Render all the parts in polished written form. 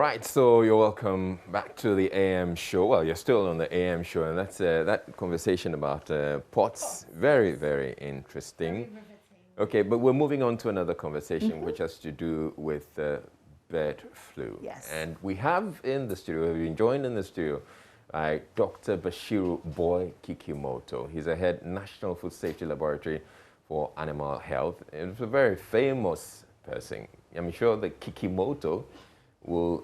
right, so you're welcome back to the AM show. Well, you're still on the AM show, and that's that conversation about pots. Very, very interesting. Okay, but we're moving on to another conversation, which has to do with bird flu. Yes. And we have in the studio, we've been joined in the studio by Dr. Bashiru Boy Kikimoto. He's a head National Food Safety Laboratory for Animal Health. And it's a very famous person. I'm sure the Kikimoto will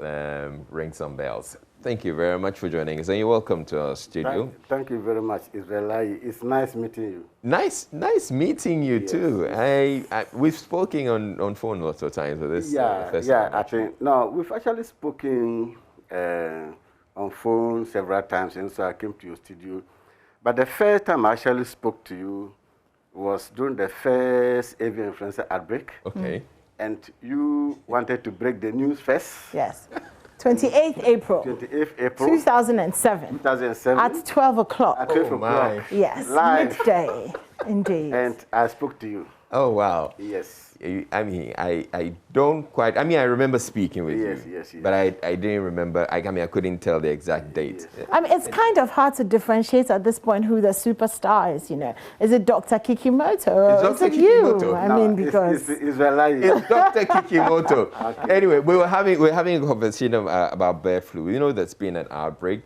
ring some bells. Thank you very much for joining us, and you're welcome to our studio. Thank you very much, Israeli. It's nice meeting you. Nice meeting you too. Yes. We've spoken on phone lots of times with this. I think no, we've actually spoken on phone several times since I came to your studio. But the first time I actually spoke to you was during the first avian influenza outbreak. Okay. And you wanted to break the news first. Yes. 28th April. 28th April. 2007. 2007. At 12 o'clock. At 12 o'clock. Yes. Live. Midday. Indeed. And I spoke to you. Oh, wow. Yes. I mean, I don't quite, I mean, I remember speaking with you. Yes. But I didn't remember, I couldn't tell the exact date. Yes. I mean, it's kind of hard to differentiate at this point who the superstar is, you know. Is it Dr. Kikimoto or is it you? I mean, because... It's Israeli. It's Dr. Kikimoto. Okay. Anyway, we're having a conversation about bird flu. You know, there's been an outbreak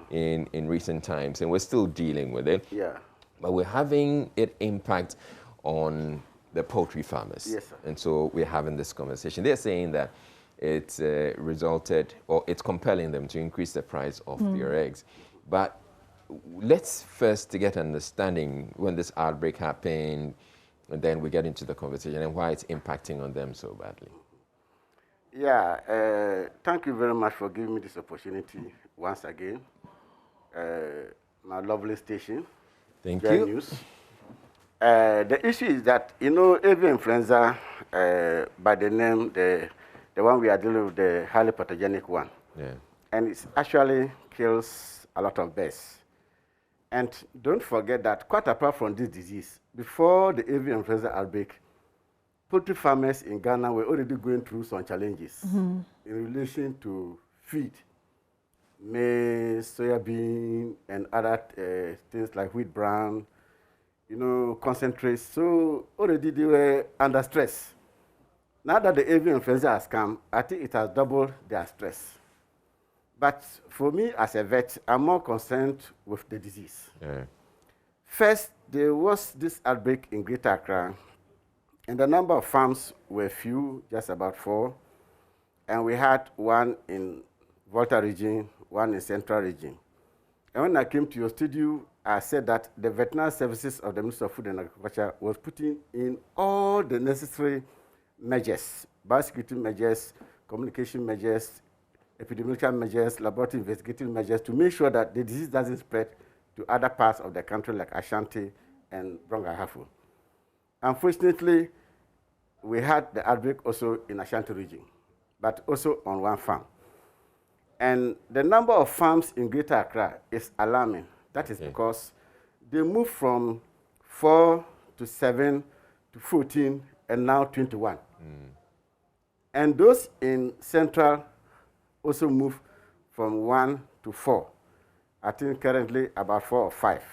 in recent times, and we're still dealing with it. Yeah. But we're having it impact on the poultry farmers. Yes, sir. And so we're having this conversation. They're saying that it's resulted, or it's compelling them to increase the price of their eggs. But let's first get understanding when this outbreak happened, and then we get into the conversation and why it's impacting on them so badly. Yeah, thank you very much for giving me this opportunity once again. My lovely station. Thank Joy you. News. The issue is that, you know, avian influenza, by the name, the one we are dealing with, the highly pathogenic one. Yeah. And it actually kills a lot of birds. And don't forget that, quite apart from this disease, before the avian influenza outbreak, poultry farmers in Ghana were already going through some challenges in relation to feed, maize, soybean, and other things like wheat bran, you know, concentrates. So already they were under stress. Now that the avian influenza has come, I think it has doubled their stress. But for me as a vet, I'm more concerned with the disease. Yeah. First, there was this outbreak in Greater Accra, and the number of farms were few, just about 4. And we had one in Volta region, one in Central region. And when I came to your studio, I said that the veterinary services of the Ministry of Food and Agriculture was putting in all the necessary measures, biosecurity measures, communication measures, epidemiological measures, laboratory investigative measures to make sure that the disease doesn't spread to other parts of the country like Ashanti and Brong-Ahafo. Unfortunately, we had the outbreak also in Ashanti region, but also on one farm. And the number of farms in Greater Accra is alarming. That is because they moved from 4 to 7 to 14 and now 21. And those in Central also moved from 1 to 4. I think currently about 4 or 5.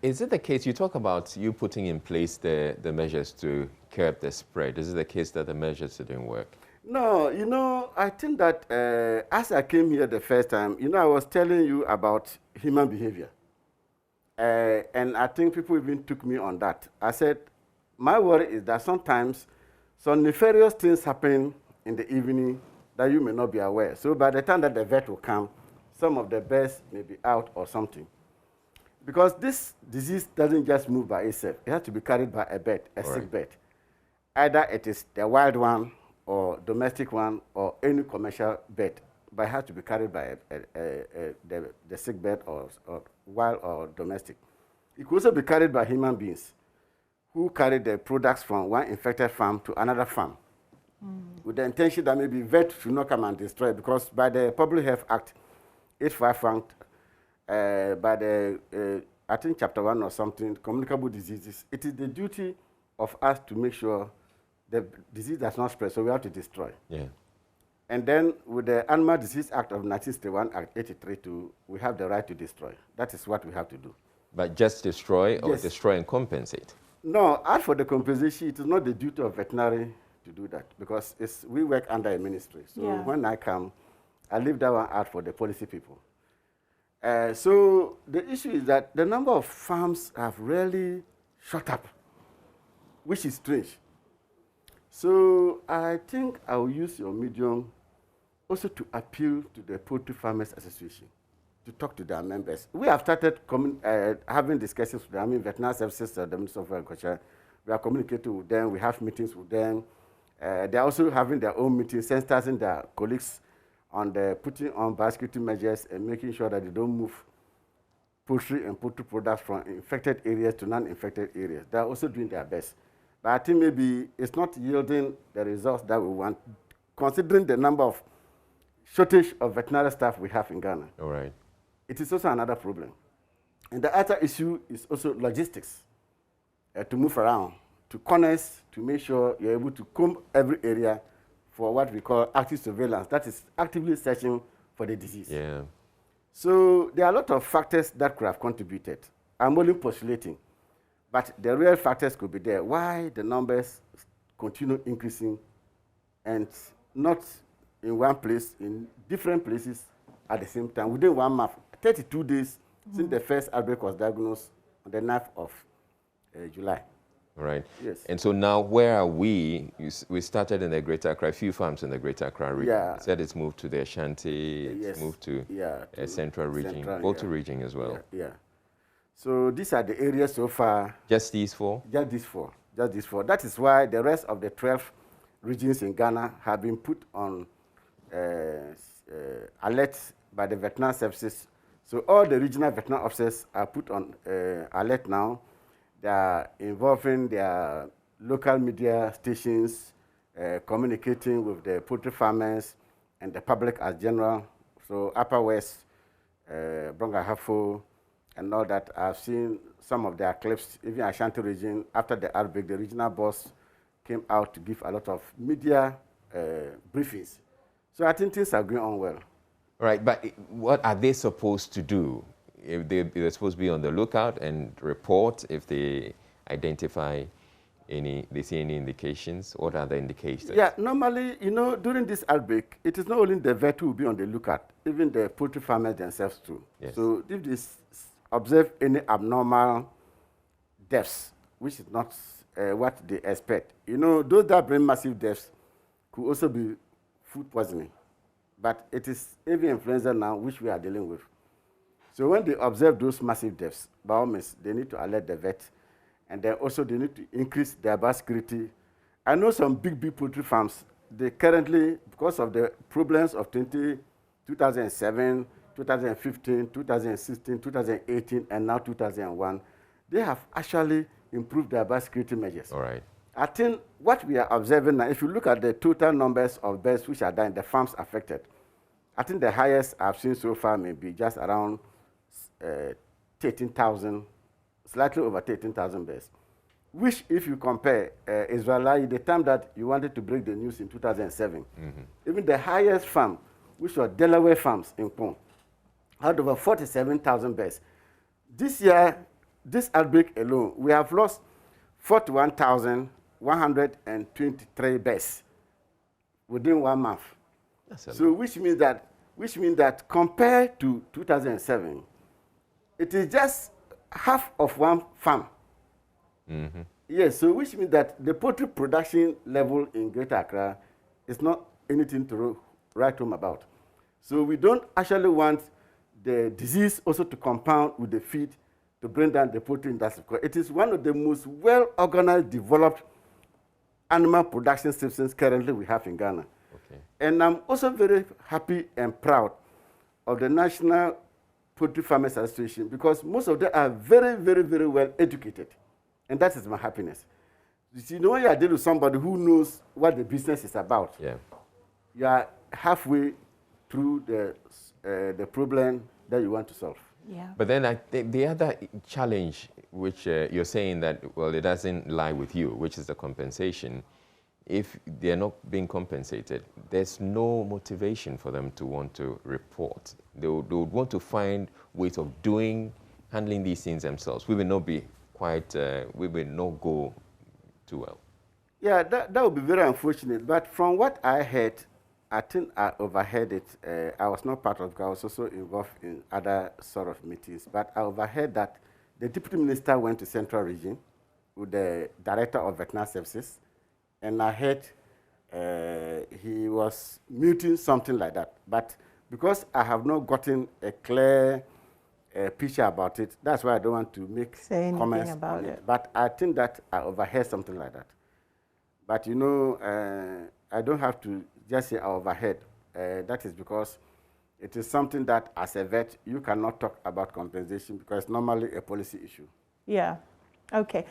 Is it the case, you talk about you putting in place the measures to curb the spread. Is it the case that the measures didn't work? No, you know, I think that as I came here the first time, you know, I was telling you about human behavior. And I think people even took me on that. I said, my worry is that sometimes some nefarious things happen in the evening that you may not be aware. So by the time that the vet will come, some of the birds may be out or something. Because this disease doesn't just move by itself. It has to be carried by a bird, a sick bird. Either it is the wild one or domestic one or any commercial bird, but it has to be carried by the sick bird or wild or domestic. It could also be carried by human beings who carry the products from one infected farm to another farm with the intention that maybe vet should not come and destroy, because by the Public Health Act 851, by the, I think chapter 1 or something, communicable diseases, it is the duty of us to make sure the disease does not spread, so we have to destroy. Yeah. And then with the Animal Disease Act of 1961, Act 83, we have the right to destroy. That is what we have to do. But just destroy or Yes. destroy and compensate? No, as for the compensation, it is not the duty of veterinary to do that because we work under a ministry. So when I come, I leave that one out for the policy people. So the issue is that the number of farms have really shot up, which is strange. So I think I will use your medium also to appeal to the Poultry Farmers Association to talk to their members. We have started having discussions with them, Veterinary Services, the Ministry of Agriculture. We are communicating with them. We have meetings with them. They are also having their own meetings, sensitizing their colleagues on putting on biosecurity measures and making sure that they don't move poultry and poultry products from infected areas to non-infected areas. They are also doing their best. But I think maybe it's not yielding the results that we want, considering the number of shortage of veterinary staff we have in Ghana. All right. It is also another problem. And the other issue is also logistics, to move around, to corners, to make sure you're able to comb every area for what we call active surveillance. That is actively searching for the disease. Yeah. So there are a lot of factors that could have contributed. I'm only postulating. But the real factors could be there. Why the numbers continue increasing and not in one place, in different places at the same time, within 1 month, 32 days since the first outbreak was diagnosed on the 9th of July. Right. Yes. And so now where are we? We started in the Greater Accra, a few farms in the Greater Accra region. Yeah. You said it's moved to the Ashanti, it's moved to a central region, Poultry region as well. Yeah. So these are the areas so far. Just these four? Just these four. Just these four. That is why the rest of the 12 regions in Ghana have been put on alert by the veterinary services. So all the regional veterinary officers are put on alert now. They are involving their local media stations, communicating with the poultry farmers and the public as general. So Upper West, Brongahafo, and all that. I've seen some of their clips, even Ashanti region. After the outbreak, the regional boss came out to give a lot of media briefings. So I think things are going on well. Right, but what are they supposed to do? If they're supposed to be on the lookout and report if they identify they see any indications? What are the indications? Yeah, normally, during this outbreak, it is not only the vet who will be on the lookout, even the poultry farmers themselves too. Yes. So if they observe any abnormal deaths, which is not what they expect, those that bring massive deaths could also be food poisoning. But it is avian influenza now, which we are dealing with. So when they observe those massive deaths, by all means, they need to alert the vet. And then also they need to increase their biosecurity. I know some big poultry farms, they currently, because of the problems of 2007, 2015, 2016, 2018, and now 2001, they have actually improved their biosecurity measures. All right. I think what we are observing now, if you look at the total numbers of birds which are dying, the farms affected, I think the highest I've seen so far may be just around 13,000, slightly over 13,000 birds. Which, if you compare Israeli, the time that you wanted to break the news in 2007, even the highest farm, which was Delaware Farms in Pong, had over 47,000 birds. This year, this outbreak alone, we have lost 41,123 birds within 1 month. So which means that compared to 2007, it is just half of one farm. Yes, so which means that the poultry production level in Greater Accra is not anything to write home about. So we don't actually want the disease also to compound with the feed to bring down the poultry industry. It is one of the most well-organized, developed animal production systems currently we have in Ghana. Okay. And I'm also very happy and proud of the National Poultry Farmers Association because most of them are very, very, very well educated. And that is my happiness. When you are dealing with somebody who knows what the business is about, you are halfway through the problem that you want to solve. Yeah. But then I think the other challenge, which you're saying that, well, it doesn't lie with you, which is the compensation, if they're not being compensated, there's no motivation for them to want to report. They would want to find ways of handling these things themselves. We will not be we will not go too well. Yeah, that would be very unfortunate. But from what I heard, I think I overheard it. I was not part of it. I was also involved in other sort of meetings. But I overheard that the deputy minister went to Central Region with the director of veterinary services, and I heard he was muting something like that. But because I have not gotten a clear picture about it, that's why I don't want to make comments about it. But I think that I overheard something like that. But you know, I don't have to just say I overheard. That is because it is something that, as a vet, you cannot talk about compensation because it's normally a policy issue. Yeah. Okay.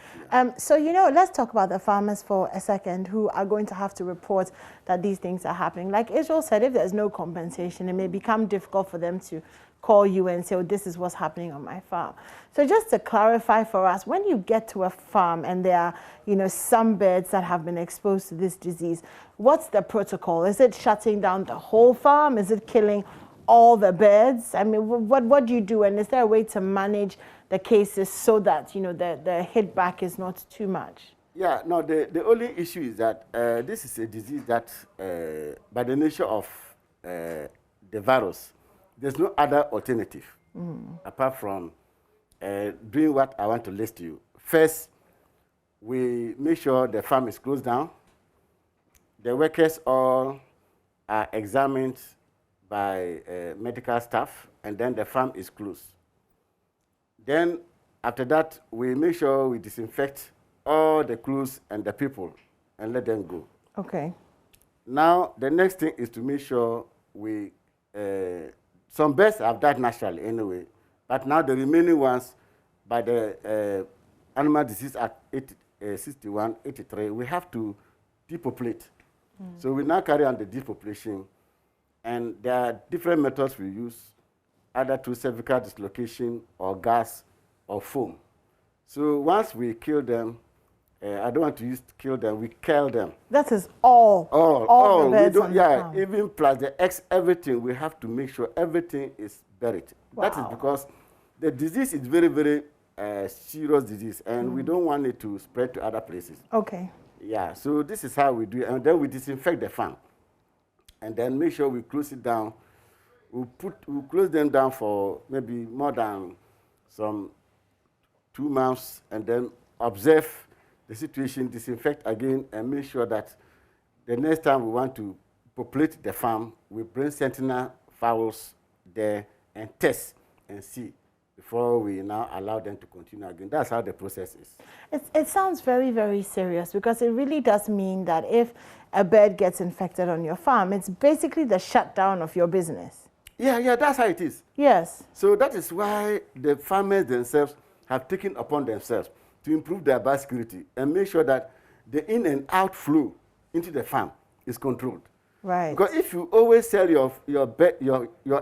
So, you know, let's talk about the farmers for a second who are going to have to report that these things are happening. Like Israel said, if there's no compensation, it may become difficult for them to call you and say, oh, this is what's happening on my farm. So just to clarify for us, when you get to a farm and there are, you know, some birds that have been exposed to this disease, what's the protocol? Is it shutting down the whole farm? Is it killing all the birds? I mean, what do you do? And is there a way to manage the cases so that, you know, the hit back is not too much? Yeah, no, the only issue is that this is a disease that, by the nature of the virus, there's no other alternative apart from doing what I want to list to you. First, we make sure the farm is closed down. The workers all are examined by medical staff, and then the farm is closed. Then, after that, we make sure we disinfect all the crews and the people and let them go. Okay. Now, the next thing is to make sure we, some birds have died naturally anyway, but now the remaining ones, by the Animal Disease Act 61, 83, we have to depopulate. So we now carry on the depopulation, and there are different methods we use, either through cervical dislocation or gas or foam. So once we kill them, I don't want to use kill them, we kill them. That is all the birds on the farm. Even plus the eggs, everything, we have to make sure everything is buried. Wow. That is because the disease is very, very serious disease, and we don't want it to spread to other places. Okay. Yeah, so this is how we do it, and then we disinfect the farm, and then make sure we close it down. We close them down for maybe more than some 2 months, and then observe the situation, disinfect again, and make sure that the next time we want to populate the farm, we bring sentinel fowls there and test and see before we now allow them to continue again. That's how the process is. It sounds very, very serious, because it really does mean that if a bird gets infected on your farm, it's basically the shutdown of your business. Yeah, that's how it is. Yes. So that is why the farmers themselves have taken upon themselves to improve their biosecurity and make sure that the in and out flow into the farm is controlled. Right. Because if you always sell your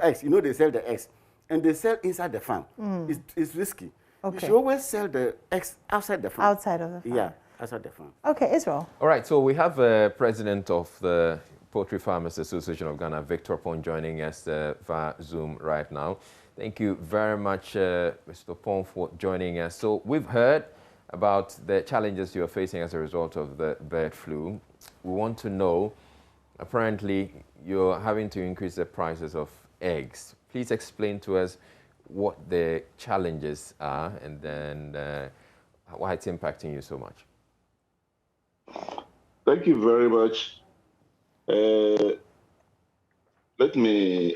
eggs, you know they sell the eggs, and they sell inside the farm, it's risky. Okay. You should always sell the eggs outside the farm. Outside of the farm. Yeah, outside the farm. Okay, Israel. All right, so we have a president of the Poultry Farmers Association of Ghana, Victor Pong, joining us via Zoom right now. Thank you very much, Mr. Pong, for joining us. So we've heard about the challenges you're facing as a result of the bird flu. We want to know, apparently, you're having to increase the prices of eggs. Please explain to us what the challenges are, and then why it's impacting you so much. Thank you very much. Let me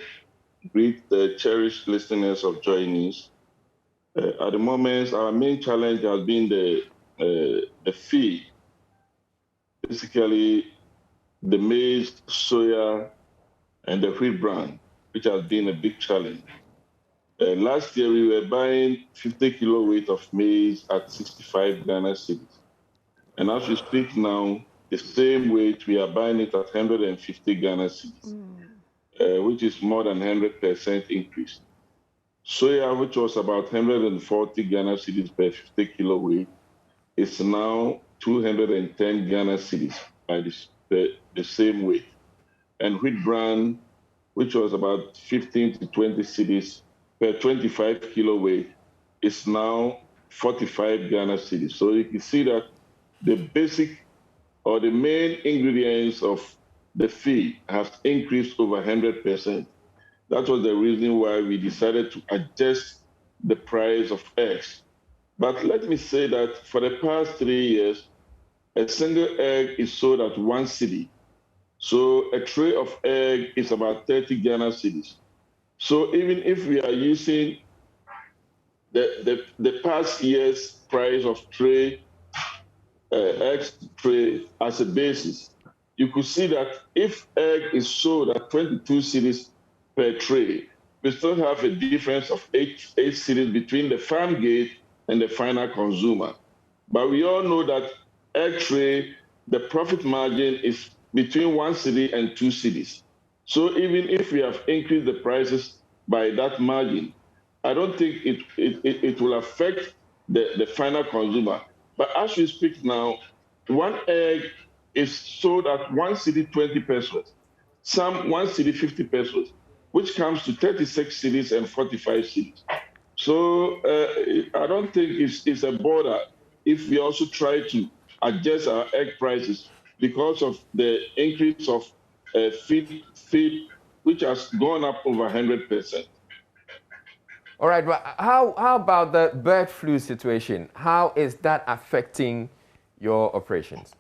greet the cherished listeners of Joy News. At the moment, our main challenge has been the feed, basically the maize, soya, and the wheat bran, which has been a big challenge. Last year, we were buying 50 kilo weight of maize at 65 Ghana cedis. And as we speak now, the same weight, we are buying it at 150 Ghana cedis, which is more than 100% increase. Soya, which was about 140 Ghana cedis per 50 kilo weight, is now 210 Ghana cedis by the same weight. And wheat bran, which was about 15 to 20 cedis per 25 kilo weight, is now 45 Ghana cedis. So you can see that the basic or the main ingredients of the feed have increased over 100%. That was the reason why we decided to adjust the price of eggs. But let me say that for the past 3 years, a single egg is sold at 1 cedi. So a tray of egg is about 30 Ghana cedis. So even if we are using the past year's price of egg tray as a basis, you could see that if egg is sold at 22 cedis per tray, we still have a difference of 8 cedis between the farm gate and the final consumer. But we all know that egg tray, the profit margin is between 1 cedi and 2 cedis. So even if we have increased the prices by that margin, I don't think it will affect the final consumer. But as we speak now, 1 egg is sold at 1 cedi 20 pesos, some 1 cedi 50 pesos, which comes to 36 cedis and 45 cedis. So I don't think it's a border if we also try to adjust our egg prices because of the increase of feed, which has gone up over 100%. All right, but how about the bird flu situation? How is that affecting your operations?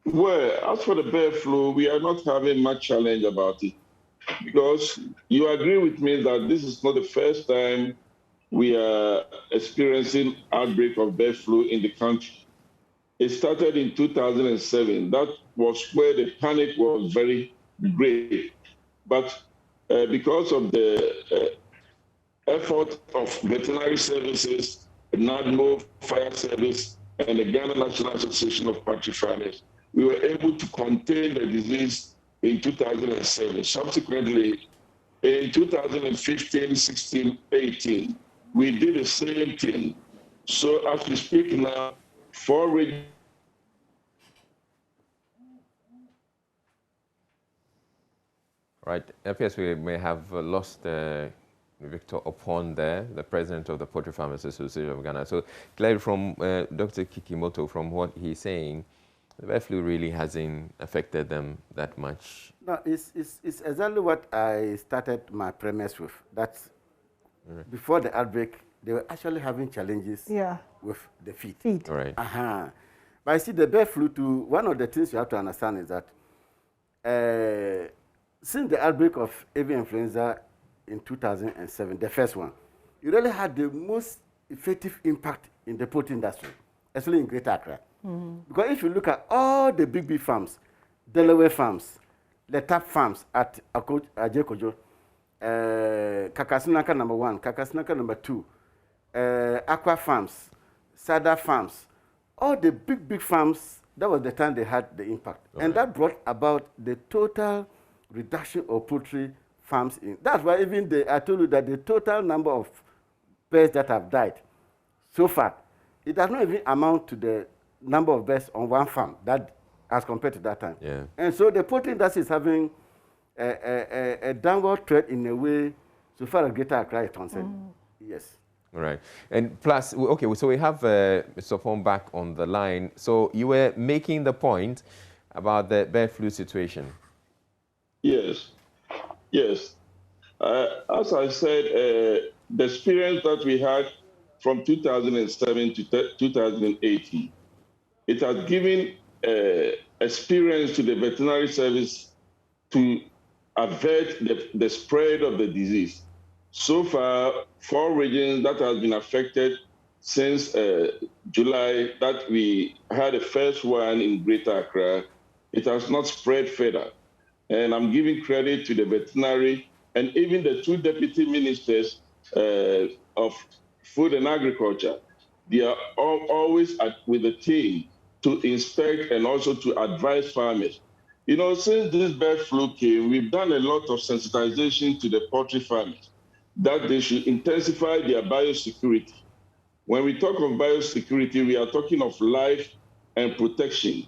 Well, as for the bird flu, we are not having much challenge about it because you agree with me that this is not the first time we are experiencing outbreak of bird flu in the country. It started in 2007. That was where the panic was very great. But because of the effort of veterinary services, NADMO, Fire Service, and the Ghana National Association of Poultry Farmers, we were able to contain the disease in 2007. Subsequently, in 2015, 16, 18, we did the same thing. So as we speak now, 4 regions. Right, it appears we may have lost Victor Opon there, the president of the Poultry Farmers Association of Ghana. So clearly from Dr. Kikimoto, from what he's saying, the bird flu really hasn't affected them that much. No, it's exactly what I started my premise with. That before the outbreak, they were actually having challenges with the feed. Right. But I see the bird flu too, one of the things you have to understand is that since the outbreak of avian influenza in 2007, the first one, it really had the most effective impact in the poultry industry, especially in Greater Accra. Because if you look at all the big farms, Delaware farms, the top farms at Ajekojo, Kakasinaka number 1, Kakasinaka number 2, Aqua farms, Sada farms, all the big farms, that was the time they had the impact. Okay. And that brought about the total reduction of poultry farms in. That's why even I told you that the total number of birds that have died so far, it does not even amount to the number of birds on one farm that as compared to that time. Yeah. And so the poultry industry is having a downward trend in a way so far as Greater Accra is concerned. Yes. All right. And plus, okay, so we have Mr. Opon back on the line. So you were making the point about the bird flu situation. Yes. Yes. As I said, the experience that we had from 2007 to 2018, it has given experience to the veterinary service to avert the spread of the disease. So far, 4 regions that have been affected since July, that we had the first one in Greater Accra, it has not spread further. And I'm giving credit to the veterinary and even the 2 deputy ministers of food and agriculture. They are always with the team to inspect and also to advise farmers. You know, since this bird flu came, we've done a lot of sensitization to the poultry farmers that they should intensify their biosecurity. When we talk of biosecurity, we are talking of life and protection.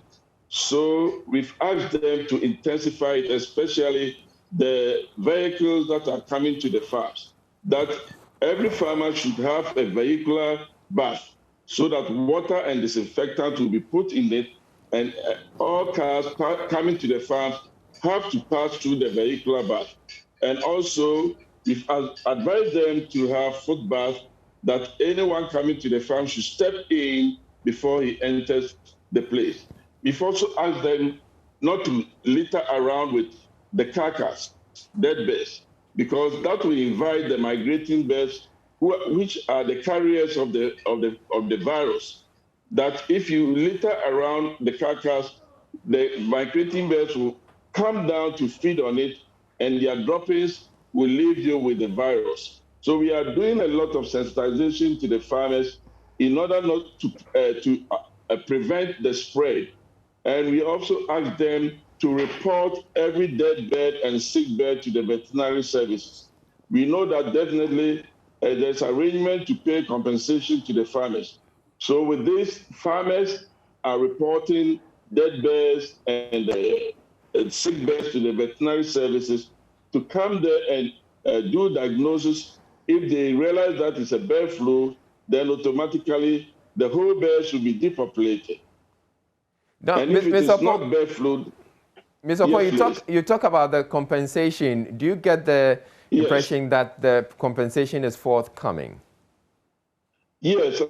So we've asked them to intensify it, especially the vehicles that are coming to the farms, that every farmer should have a vehicular bath so that water and disinfectant will be put in it, and all cars coming to the farms have to pass through the vehicular bath. And also, we've advised them to have foot bath, that anyone coming to the farm should step in before he enters the place. We've also asked them not to litter around with the carcass, dead birds, because that will invite the migrating birds, which are the carriers of the virus. That if you litter around the carcass, the migrating birds will come down to feed on it, and their droppings will leave you with the virus. So we are doing a lot of sensitization to the farmers in order not to prevent the spread. And we also ask them to report every dead bird and sick bird to the veterinary services. We know that definitely there's arrangement to pay compensation to the farmers. So with this, farmers are reporting dead birds and sick birds to the veterinary services to come there and do diagnosis. If they realize that it's a bird flu, then automatically the whole bird should be depopulated. Now, And if it Mr. is not bird flu, Mr. yes, Paul, you talk about the compensation. Do you get the impression that the compensation is forthcoming? Yes. All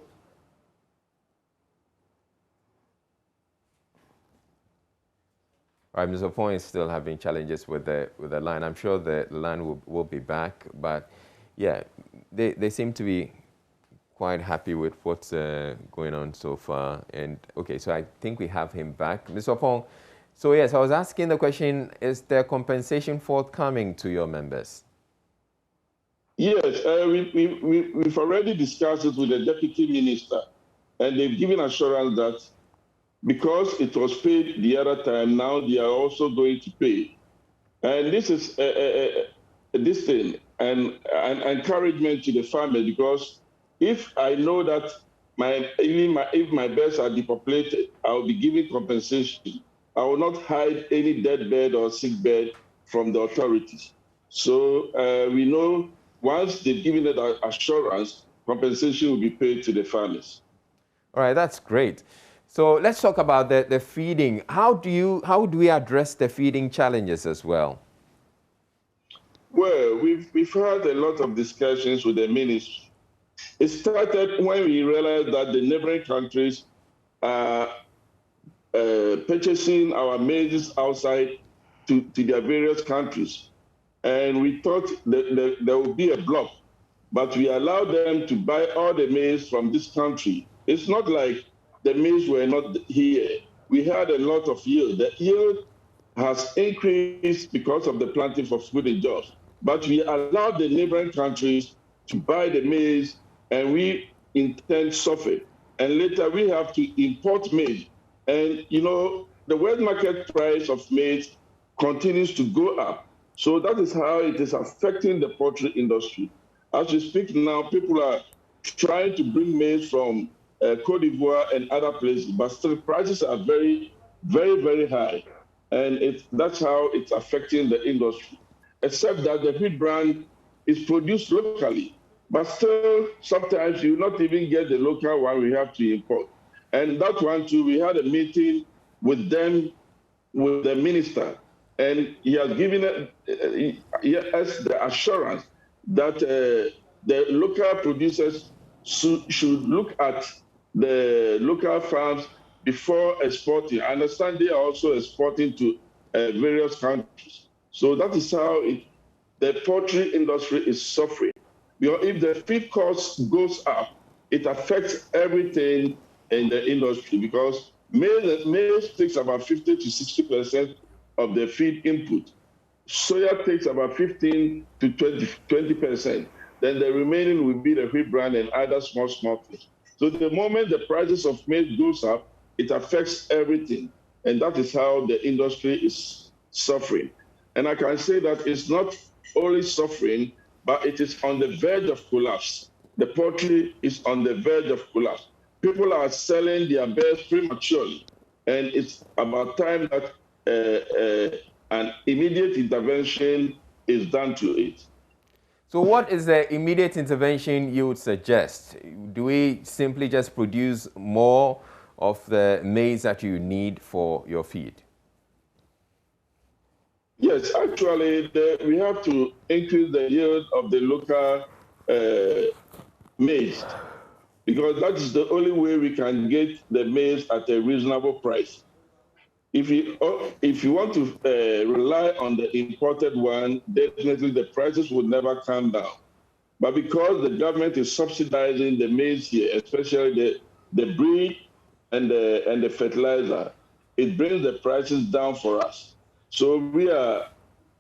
right, Mr. Paul is still having challenges with the line. I'm sure the line will be back, but yeah, they seem to be quite happy with what's going on so far. And okay, so I think we have him back. Mr. Paul, so yes, I was asking the question, is there compensation forthcoming to your members? Yes, we've already discussed it with the deputy minister, and they've given assurance that because it was paid the other time, now they are also going to pay. And this is this thing, and an encouragement to the family, because if I know that if my birds are depopulated, I will be giving compensation. I will not hide any dead bird or sick bird from the authorities. So we know once they've given it assurance, compensation will be paid to the farmers. All right, that's great. So let's talk about the feeding. How do we address the feeding challenges as well? Well, we've had a lot of discussions with the ministry. It started when we realized that the neighboring countries are purchasing our maize outside to their various countries. And we thought that there would be a block, but we allowed them to buy all the maize from this country. It's not like the maize were not here. We had a lot of yield. The yield has increased because of the planting for food and jobs. But we allowed the neighboring countries to buy the maize, and we intend suffer. And later we have to import maize. And you know, the world market price of maize continues to go up. So that is how it is affecting the poultry industry. As we speak now, people are trying to bring maize from Cote d'Ivoire and other places, but still prices are very, very, very high. And that's how it's affecting the industry. Except that the feed brand is produced locally, but still sometimes you not even get the local one, we have to import. And that one too, we had a meeting with them, with the minister, and he has given us the assurance that the local producers should look at the local farms before exporting. I understand they are also exporting to various countries. So that is how the poultry industry is suffering. Because if the feed cost goes up, it affects everything in the industry, because maize takes about 50 to 60% of the feed input. Soya takes about 15 to 20%. Then the remaining will be the wheat bran and other small things. So the moment the prices of maize goes up, it affects everything. And that is how the industry is suffering. And I can say that it's not only suffering, but it is on the verge of collapse. The poultry is on the verge of collapse. People are selling their birds prematurely. and it's about time that an immediate intervention is done to it. So what is the immediate intervention you would suggest? Do we simply just produce more of the maize that you need for your feed? Yes, actually, we have to increase the yield of the local maize, because that is the only way we can get the maize at a reasonable price. If you want to rely on the imported one, definitely the prices will never come down. But because the government is subsidizing the maize here, especially the breed and the fertilizer, it brings the prices down for us. So we are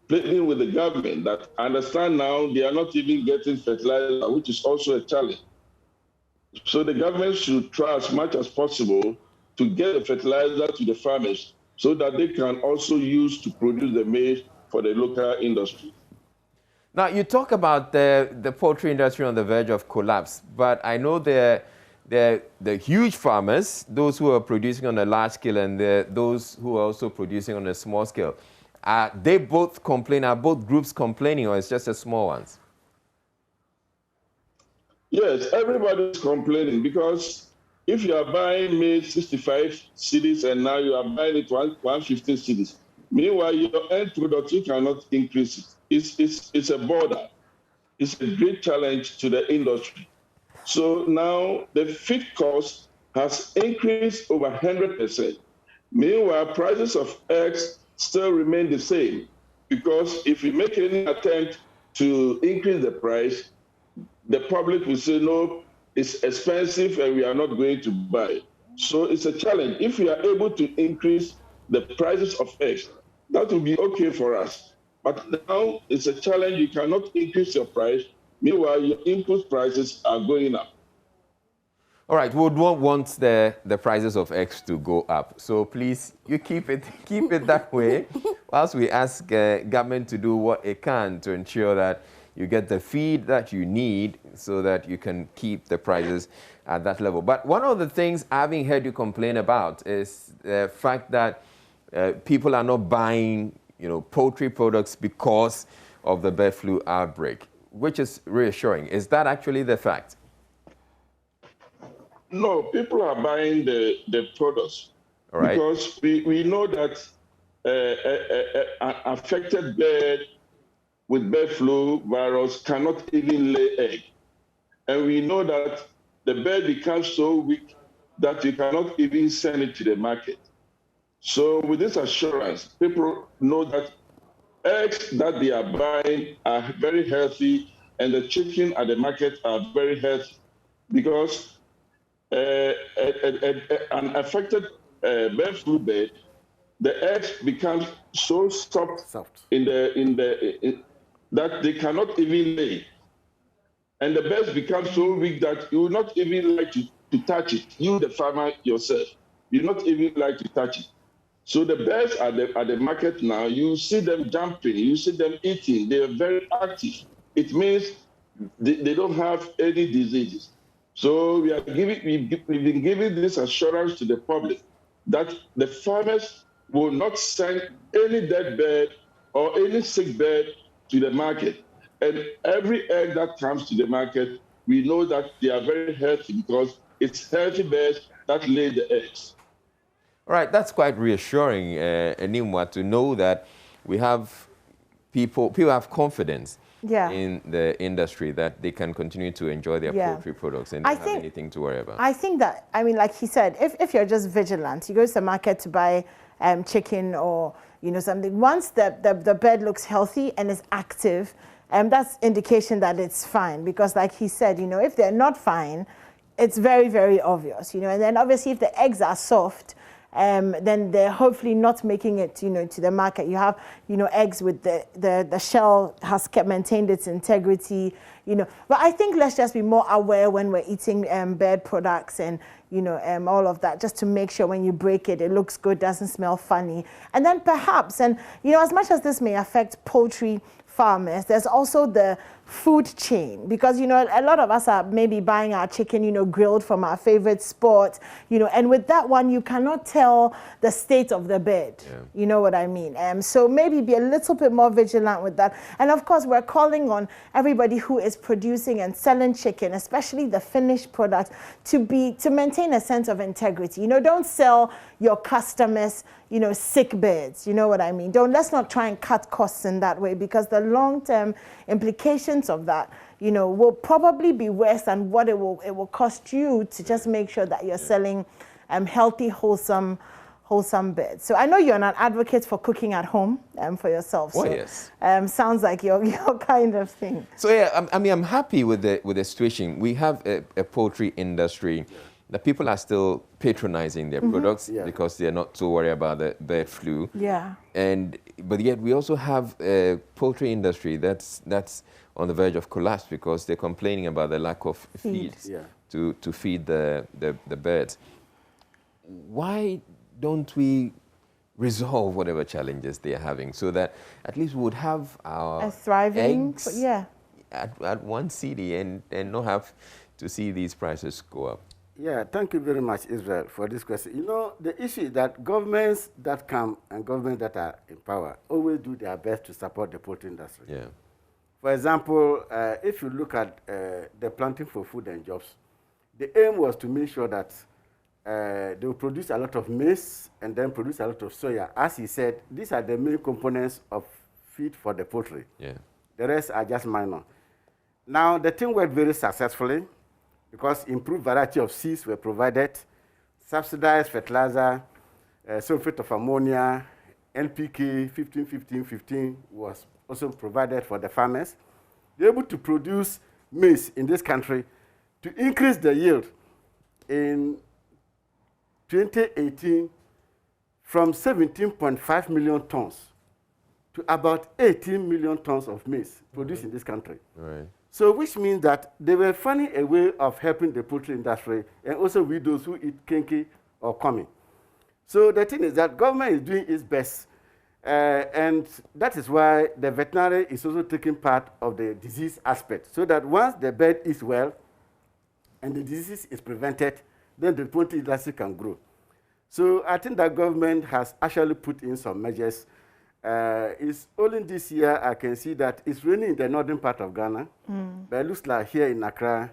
pleading with the government that I understand now they are not even getting fertilizer, which is also a challenge. So the government should try as much as possible to get the fertilizer to the farmers so that they can also use to produce the maize for the local industry. Now, you talk about the poultry industry on the verge of collapse, but I know the huge farmers, those who are producing on a large scale and those who are also producing on a small scale. They both complain, are both groups complaining, or it's just the small ones? Yes, everybody's complaining, because if you are buying maize 65 cedis and now you are buying it 115 cedis, meanwhile your end product, you cannot increase it. It's a border. It's a great challenge to the industry. So now the feed cost has increased over 100%. Meanwhile, prices of eggs still remain the same, because if you make any attempt to increase the price, the public will say, no, it's expensive and we are not going to buy. So it's a challenge. If we are able to increase the prices of eggs, that will be okay for us. But now it's a challenge. You cannot increase your price. Meanwhile, your input prices are going up. All right, we would want the prices of eggs to go up. So please, you keep it that way, whilst we ask government to do what it can to ensure that you get the feed that you need so that you can keep the prices at that level. But one of the things I've heard you complain about is the fact that people are not buying, poultry products because of the bird flu outbreak, which is reassuring. Is that actually the fact? No, people are buying the products. All right. Because we know that an affected bird with bird flu virus cannot even lay egg. And we know that the bird becomes so weak that you cannot even send it to the market. So with this assurance, people know that eggs that they are buying are very healthy, and the chicken at the market are very healthy, because an affected bird flu bird, the eggs become so soft. That they cannot even lay. And the birds become so weak that you will not even like to touch it. You, the farmer yourself, you not even like to touch it. So the birds at the market now, you see them jumping, you see them eating, they are very active. It means they don't have any diseases. So we've been giving this assurance to the public that the farmers will not send any dead bird or any sick bird to the market. And every egg that comes to the market, we know that they are very healthy, because it's healthy birds that lay the eggs. All right, that's quite reassuring, Enimwa, to know that we have people have confidence in the industry that they can continue to enjoy their poultry products and don't have anything to worry about. I think that, like he said, if you're just vigilant, you go to the market to buy chicken or something. Once the bird looks healthy and is active, that's indication that it's fine. Because like he said, if they're not fine, it's very, very obvious. And then obviously if the eggs are soft, then they're hopefully not making it, to the market. You have, eggs with the shell has maintained its integrity, But I think let's just be more aware when we're eating bird products and, all of that, just to make sure when you break it, it looks good, doesn't smell funny. And then perhaps, and, as much as this may affect poultry farmers, there's also the food chain, because a lot of us are maybe buying our chicken grilled from our favorite spot, and with that one you cannot tell the state of the bird. You know what I mean? So maybe be a little bit more vigilant with that. And of course we're calling on everybody who is producing and selling chicken, especially the finished product, to maintain a sense of integrity. Don't sell your customers sick birds. You know what I mean? Let's not try and cut costs in that way, because the long-term implications of that, will probably be worse than what it will cost you to just make sure that you're selling healthy, wholesome birds. So I know you're an advocate for cooking at home for yourself. Oh, so, yes. Sounds like your kind of thing. So yeah, I'm happy with the situation. We have a poultry industry. The people are still patronizing their products because they're not so worried about the bird flu. Yeah. But yet we also have a poultry industry that's on the verge of collapse because they're complaining about the lack of feed to feed the birds. Why don't we resolve whatever challenges they are having so that at least we would have our a thriving eggs at 1 cedi and not have to see these prices go up? Yeah, thank you very much, Israel, for this question. The issue is that governments that come and governments that are in power always do their best to support the poultry industry. Yeah. For example, if you look at the Planting for Food and Jobs, the aim was to make sure that they will produce a lot of maize and then produce a lot of soya. As he said, these are the main components of feed for the poultry. Yeah. The rest are just minor. Now, the thing worked very successfully because improved variety of seeds were provided, subsidized fertilizer, sulfate of ammonia, NPK 15-15-15 was also provided for the farmers. They were able to produce maize in this country to increase the yield in 2018 from 17.5 million tons to about 18 million tons of maize produced in this country. Right. So which means that they were finding a way of helping the poultry industry and also with those who eat kenke or kami. So the thing is that government is doing its best, and that is why the veterinary is also taking part of the disease aspect, so that once the bird is well and the disease is prevented, then the poultry industry can grow. So I think that government has actually put in some measures. It's only this year I can see that it's raining in the northern part of Ghana, but it looks like here in Accra,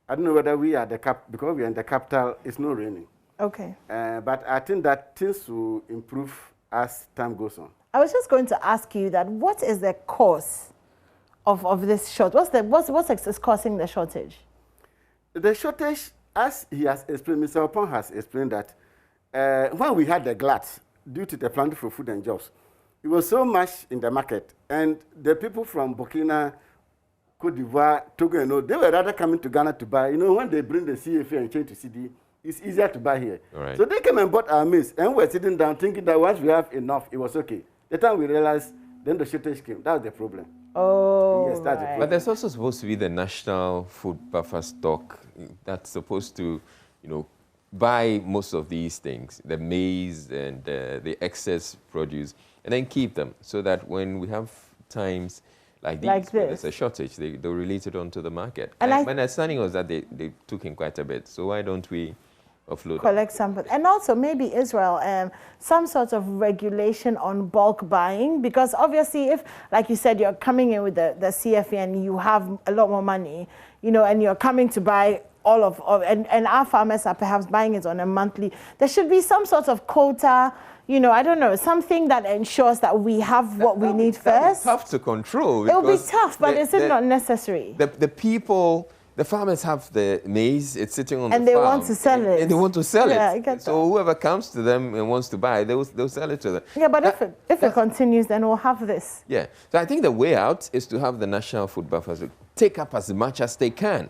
I don't know whether we are because we are in the capital, it's not raining. Okay. But I think that things will improve as time goes on. I was just going to ask you that what is the cause of this shortage? What's causing the shortage? The shortage, as he has explained, Mr. Opon has explained that when we had the glut due to the Planting for Food and Jobs, it was so much in the market, and the people from Burkina, Cote d'Ivoire, Togo, they were rather coming to Ghana to buy. When they bring the CFA and change to CD, it's easier to buy here. Right. So they came and bought our maize, and we were sitting down thinking that once we have enough, it was okay. The time we realized, then the shortage came. That was the problem. Oh, yes, that's the problem. But there's also supposed to be the national food buffer stock that's supposed to, buy most of these things, the maize and the excess produce, and then keep them so that when we have times like these, where there's a shortage, they'll release it onto the market. And my understanding was that they took in quite a bit. So why don't we offload collect sample? And also maybe Israel, some sort of regulation on bulk buying, because obviously if, like you said, you're coming in with the CFA and you have a lot more money, and you're coming to buy all of and our farmers are perhaps buying it on a monthly, there should be some sort of quota, I don't know, something that ensures that we have what we need first. It's tough to control. It'll be tough, but is it not necessary? The farmers have the maize, it's sitting on the farm. And they want to sell it. And they want to sell I it. get So whoever comes to them and wants to buy, they'll sell it to them. Yeah, but if it continues, then we'll have this. Yeah. So I think the way out is to have the national food buffers take up as much as they can.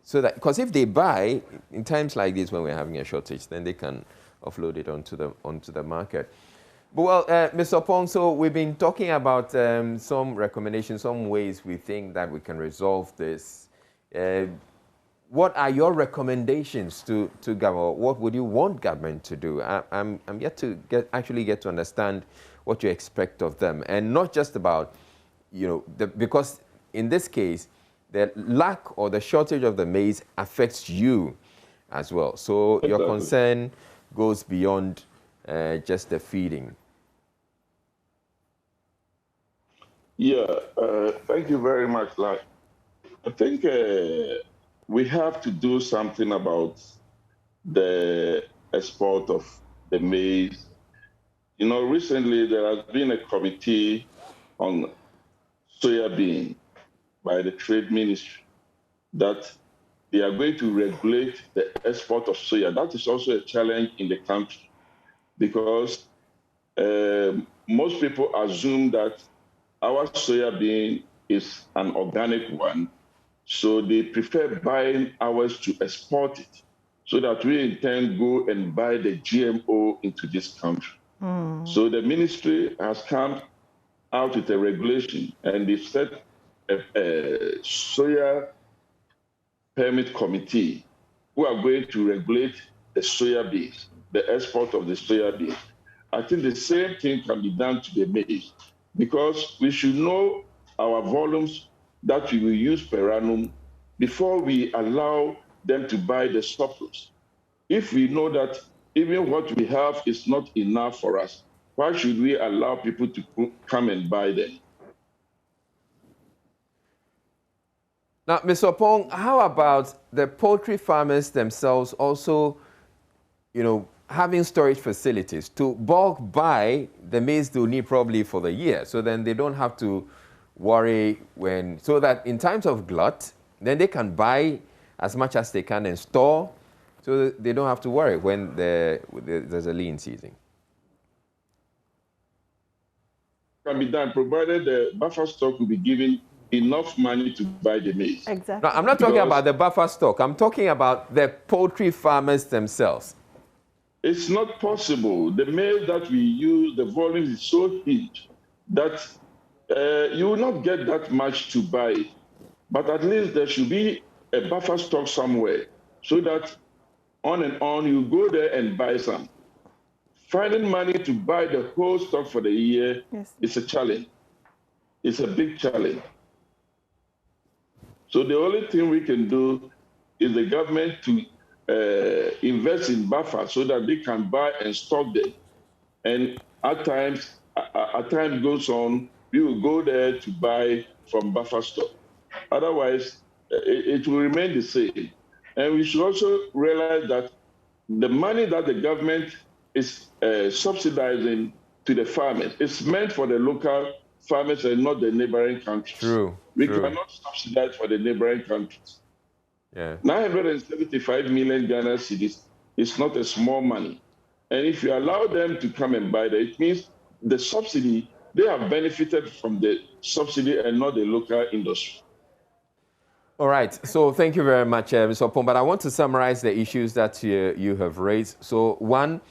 So that, because if they buy in times like this when we're having a shortage, then they can offload it onto the market. But well, Mr. Opon, so we've been talking about some recommendations, some ways we think that we can resolve this. What are your recommendations to government? What would you want government to do? I'm yet to get to understand what you expect of them, and not just about because in this case, the lack or the shortage of the maize affects you as well. So your concern goes beyond just the feeding. Yeah, thank you very much. Like, I think we have to do something about the export of the maize. Recently there has been a committee on soybean by the Trade Ministry that they are going to regulate the export of soya. That is also a challenge in the country because most people assume that our soybean is an organic one, so they prefer buying ours to export it so that we in turn go and buy the GMO into this country. So the ministry has come out with a regulation and they've set a soya permit committee who are going to regulate the soya beans, the export of the soya beans. I think the same thing can be done to the maize because we should know our volumes that we will use per annum before we allow them to buy the surplus. If we know that even what we have is not enough for us, why should we allow people to come and buy them? Now, Mr. Opong, how about the poultry farmers themselves also, having storage facilities to bulk buy the maize they'll need probably for the year, so then they don't have to worry so that in times of glut, then they can buy as much as they can and store, so they don't have to worry when there's a lean season. Can be done, provided the buffer stock will be given enough money to buy the maize. Exactly. No, I'm not talking about the buffer stock. I'm talking about the poultry farmers themselves. It's not possible. The maize that we use, the volume is so huge that you will not get that much to buy it. But at least there should be a buffer stock somewhere so that on and on you go there and buy some. Finding money to buy the whole stock for the year is a challenge. It's a big challenge. So the only thing we can do is the government to invest in buffer so that they can buy and stock them. And at times goes on, we will go there to buy from buffer stock. Otherwise, it will remain the same. And we should also realize that the money that the government is subsidizing to the farmers is meant for the local farmers and not the neighboring countries. True. We cannot subsidize for the neighboring countries. Yeah. 975 million Ghana cedis is not a small money. And if you allow them to come and buy that, it means the subsidy, they have benefited from the subsidy and not the local industry. All right. So thank you very much, Mr. Opong. But I want to summarize the issues that you have raised. So one,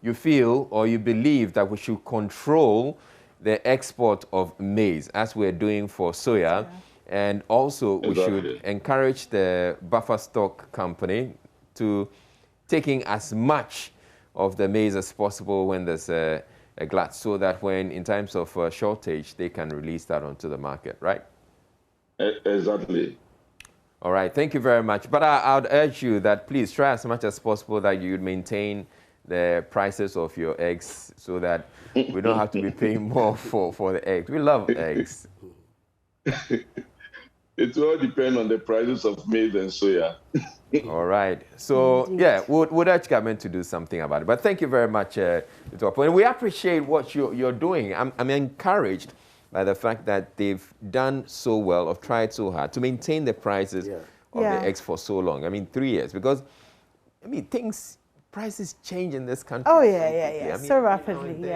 you feel or you believe that we should control the export of maize as we're doing for soya. And also we should encourage the buffer stock company to taking as much of the maize as possible when there's a glut, so that when in times of shortage, they can release that onto the market, right? Exactly. All right, thank you very much. But I would urge you that please try as much as possible that you maintain the prices of your eggs so that we don't have to be paying more for the eggs. We love eggs. It will depend on the prices of maize and soya. All right. So, yeah, we'd urge government to do something about it. But thank you very much, Mr. Opong. And we appreciate what you're doing. I'm encouraged by the fact that they've done so well, or tried so hard to maintain the prices of the eggs for so long. I mean, 3 years. Because, prices change in this country. Oh, yeah. So rapidly,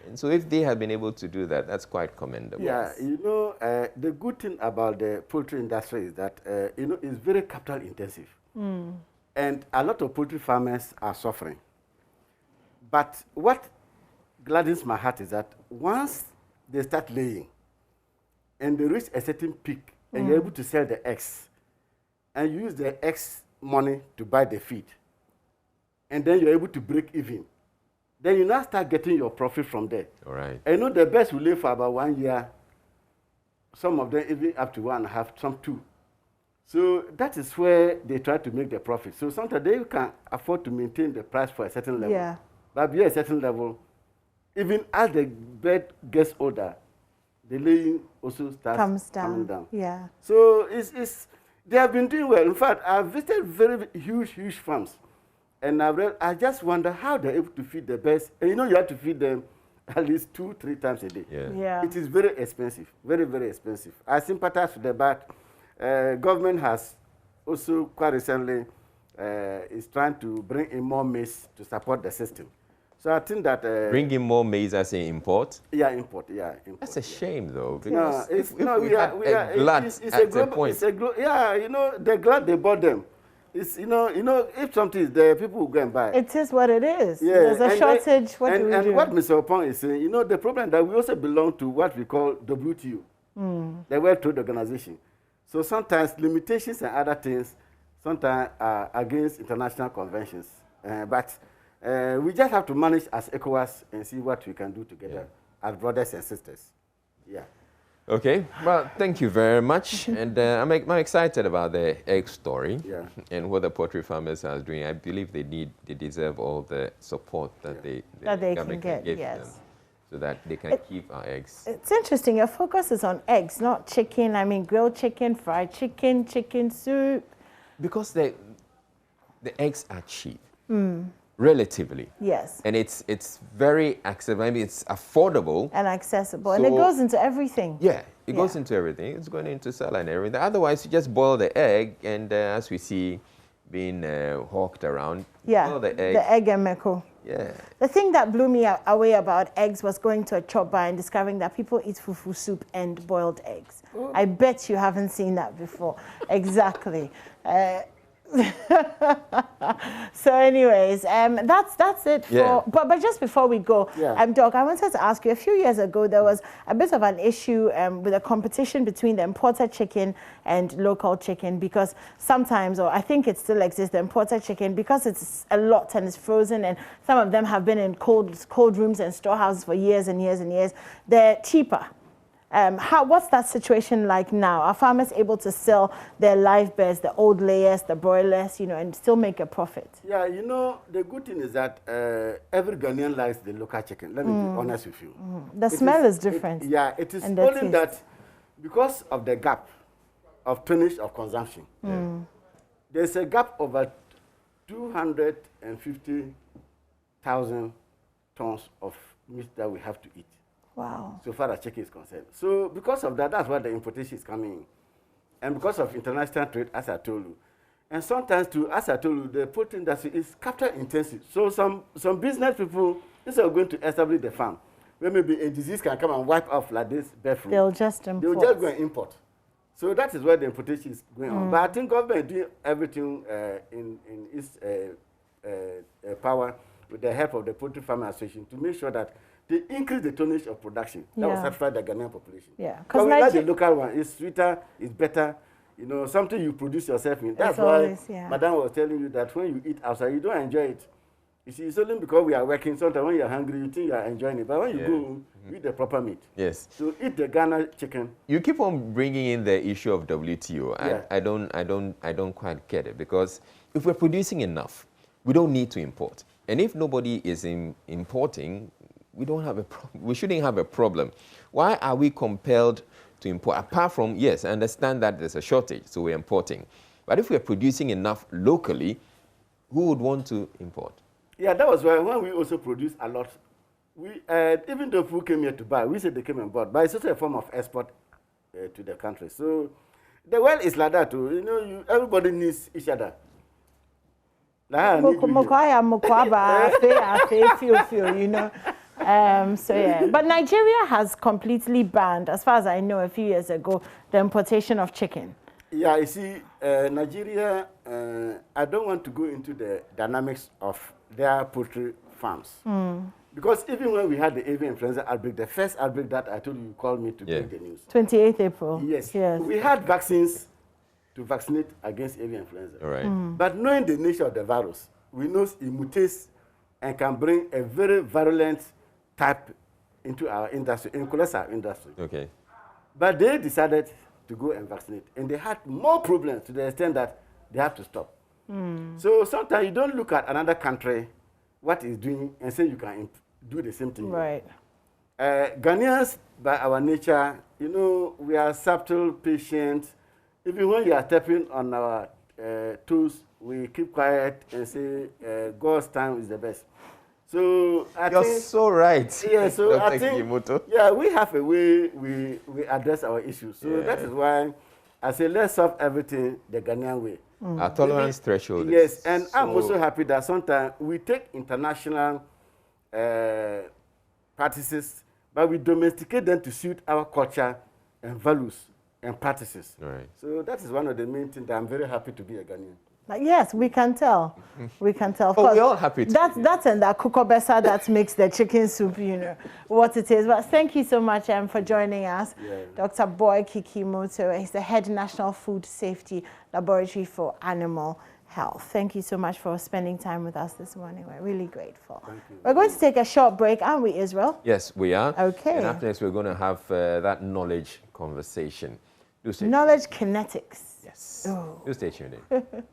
And so if they have been able to do that, that's quite commendable. Yeah, the good thing about the poultry industry is that, it's very capital intensive. And a lot of poultry farmers are suffering. But what gladdens my heart is that once they start laying and they reach a certain peak and you're able to sell the eggs and use the eggs money to buy the feed, and then you're able to break even, then you now start getting your profit from there. All right. And the best will live for about 1 year some of them even up to 1.5, some 2. So that is where they try to make the profit. So sometimes they can afford to maintain the price for a certain level. Yeah. But beyond a certain level, even as the bird gets older, the laying also starts coming down. Yeah. So they have been doing well. In fact, I've visited very huge farms. And I just wonder how they're able to feed the birds. And you know, you have to feed them at least 2-3 times a day. Yeah. It is very expensive, very expensive. I sympathize with the but government has also quite recently is trying to bring in more maize to support the system. So I think that bring in more maize as an import. Yeah, import. That's a shame, though. No, it's you know, the glut they bought them. It's if something is there, people will go and buy. It is what it is. Yeah, there's a shortage. What do we do? And what Mr. Opong is saying, the problem that we also belong to what we call WTO, the World Trade Organization. So sometimes limitations and other things sometimes are against international conventions. But we just have to manage as ECOWAS and see what we can do together as brothers and sisters. Yeah. Okay, well, thank you very much. And I'm excited about the egg story and what the poultry farmers are doing. I believe they deserve all the support that they can get, give them so that they can keep our eggs. It's interesting. Your focus is on eggs, not chicken. I mean, grilled chicken, fried chicken, chicken soup. Because the eggs are cheap. Relatively. Yes. And it's very accessible. I mean, it's affordable. And accessible. So, and it goes into everything. Yeah, it goes into everything. It's going into salad and everything. Otherwise, you just boil the egg, and as we see being hawked around, boil the egg. The egg and meko. Yeah. The thing that blew me away about eggs was going to a chop bar and discovering that people eat fufu soup and boiled eggs. Oh. I bet you haven't seen that before. Exactly. So anyways, that's it for, but just before we go, Doc, I wanted to ask you, a few years ago there was a bit of an issue with a competition between the imported chicken and local chicken, because sometimes, or I think it still exists, the imported chicken, because it's a lot and it's frozen, and some of them have been in cold rooms and storehouses for years and years and years, they're cheaper. What's that situation like now? Are farmers able to sell their live birds, the old layers, the broilers, and still make a profit? Yeah, the good thing is that every Ghanaian likes the local chicken. Let me be honest with you. The smell is different. It is only that because of the gap of tonnage of consumption, there's a gap of 250,000 tons of meat that we have to eat. Wow. So far as chicken is concerned. So because of that, that's why the importation is coming in. And because of international trade, as I told you. And sometimes too, as I told you, the poultry industry is capital intensive. So some business people, instead of going to establish the farm, where maybe a disease can come and wipe off like this bird flu, they'll just import. They'll just go and import. So that is where the importation is going on. But I think government is doing everything in its power with the help of the Poultry Farmer Association to make sure that they increase the tonnage of production. That will satisfy the Ghanaian population. Yeah, because we like the local one. It's sweeter, it's better. Something you produce yourself in. That's why Madam was telling you that when you eat outside, you don't enjoy it. You see, it's only because we are working. Sometimes when you're hungry, you think you are enjoying it. But when you go, eat the proper meat. Yes. So eat the Ghana chicken. You keep on bringing in the issue of WTO. I don't quite get it, because if we're producing enough, we don't need to import. And if nobody is importing, we shouldn't have a problem. Why are we compelled to import? Apart from, yes, I understand that there's a shortage, so we're importing. But if we're producing enough locally, who would want to import? Yeah, that was why when we also produce a lot, even though people came here to buy, we said they came and bought, but it's also a form of export to the country. So the world is like that too. Everybody needs each other. But Nigeria has completely banned, as far as I know, a few years ago, the importation of chicken. Yeah, you see, Nigeria, I don't want to go into the dynamics of their poultry farms. Because even when we had the avian influenza outbreak, the first outbreak that I told you called me to break the news. 28th April. Yes. We had vaccines to vaccinate against avian influenza. All right. But knowing the nature of the virus, we know it mutates and can bring a very virulent type into our industry, including our industry. Okay. But they decided to go and vaccinate. And they had more problems to the extent that they have to stop. So sometimes you don't look at another country, what it's doing, and say you can do the same thing. Right. Ghanaians, by our nature, you know, we are subtle, patient. Even when you are tapping on our toes, we keep quiet and say, God's time is the best. So I You're think, so right. yeah, so Dr. I think, Kikimoto. yeah, we have a way we address our issues. So that is why I say let's solve everything the Ghanaian way. Our tolerance threshold. Yes, and I'm also happy that sometimes we take international practices, but we domesticate them to suit our culture and values and practices. Right. So that is one of the main things that I'm very happy to be a Ghanaian. Yes, we can tell. We can tell. Of Oh, course, we're all happy to that's and that kukobesa that makes the chicken soup, you know, what it is. But thank you so much for joining us. Yeah. Dr. Boy Kikimoto. He's the head National Food Safety Laboratory for Animal Health. Thank you so much for spending time with us this morning. We're really grateful. Thank you. We're going to take a short break, aren't we, Israel? Yes, we are. Okay. And after this, we're going to have that knowledge conversation. Do stay tuned. Knowledge kinetics. Yes. Oh. Do stay tuned in.